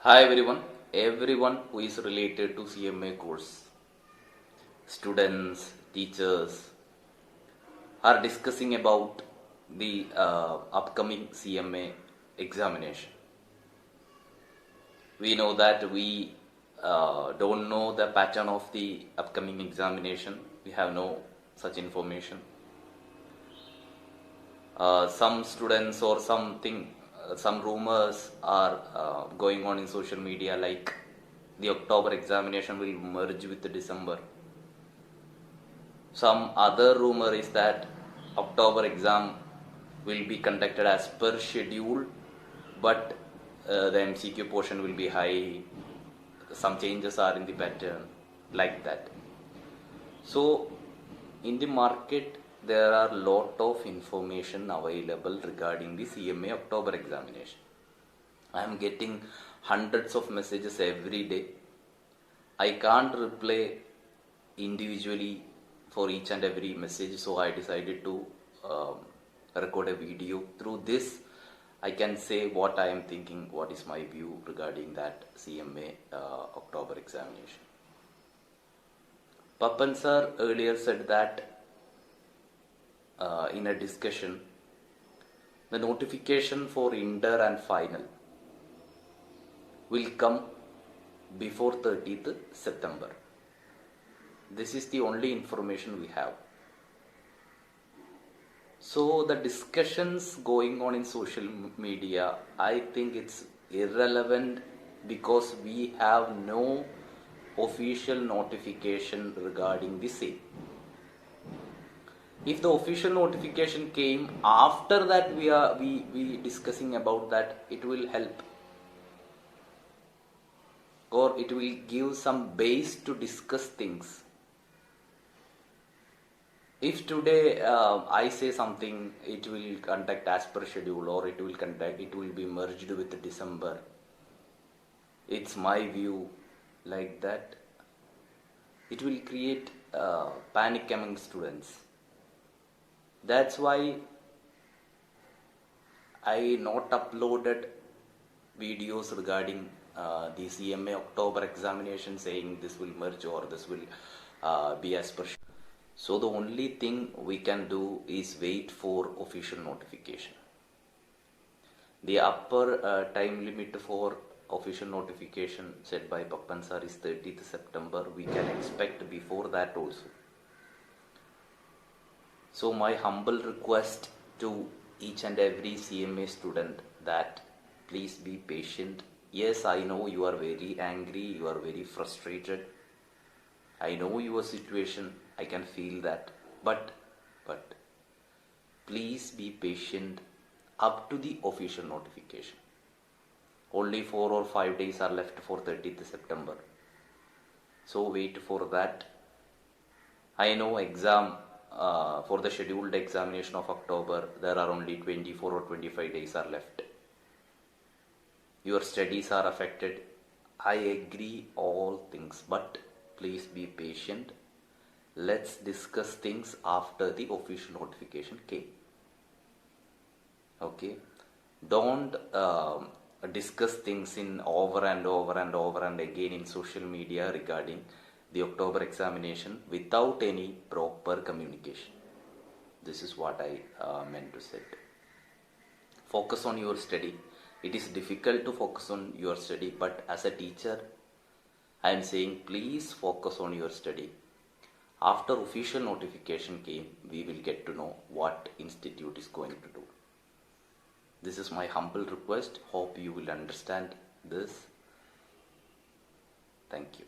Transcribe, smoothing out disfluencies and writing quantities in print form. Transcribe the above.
Hi everyone who is related to CMA course, students, teachers are discussing about the upcoming CMA examination. We know that we don't know the pattern of the upcoming examination. We have no such information. Some students or some rumors are going on in social media, like the October examination will merge with the December. Some other rumor is that October exam will be conducted as per schedule, but the MCQ portion will be high. Some changes are in the pattern, like that. So in the market there are lot of information available regarding the CMA October examination. I am getting hundreds of messages every day. I can't reply individually for each and every message, so I decided to record a video. Through this I can say what I am thinking, what is my view regarding that CMA October examination. Papan sir earlier said that in a discussion, the notification for inter and final will come before 30th September. This is the only information we have. So the discussions going on in social media, I think it's irrelevant because we have no official notification regarding the same. If the official notification came after that, we discussing about that, it will help, or it will give some base to discuss things. If today I say something, it will conduct as per schedule, or it will be merged with December. It's my view like that. It will create panic among students. That's why I not uploaded videos regarding the CMA October examination saying this will merge or this will be as per. So the only thing we can do is wait for official notification. The upper time limit for official notification set by Papan sir is 30th September. We can expect before that also. So my humble request to each and every CMA student that please be patient. Yes, I know you are very angry, you are very frustrated. I know your situation, I can feel that. But please be patient up to the official notification. Only 4 or 5 days are left for 30th September. So wait for that. I know exam for the scheduled examination of October, there are only 24 or 25 days are left. Your studies are affected. I agree all things, but please be patient. Let's discuss things after the official notification came. Okay? Don't discuss things in over and again in social media regarding the October examination without any proper communication. This is what I meant to say. Focus on your study. It is difficult to focus on your study, but as a teacher, I am saying please focus on your study. After official notification came, we will get to know what institute is going to do. This is my humble request. Hope you will understand this. Thank you.